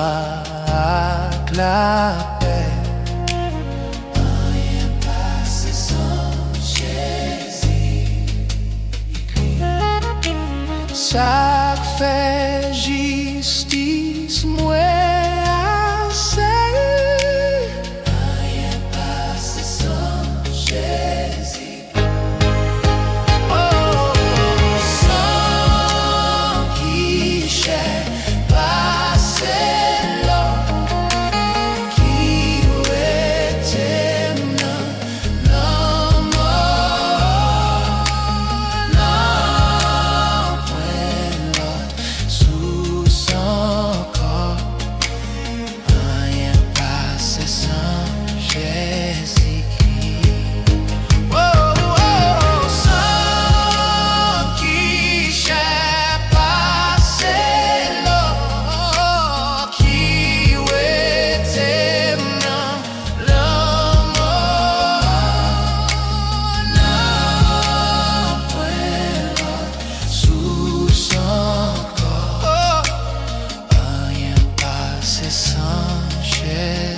avec la paix. Anyen pase sans Jésus-Christ. Chaque fait justice, moi assez. Anyen pase sans Jésus. Oh, sang qui cher passé là, qui était non mort, non point l'autre sous son corps. Rien passé sans Jésus-Christ. Oh, sang qui cher passé là, qui était non mort, non point l'autre sous son corps. Rien passé sans Jésus.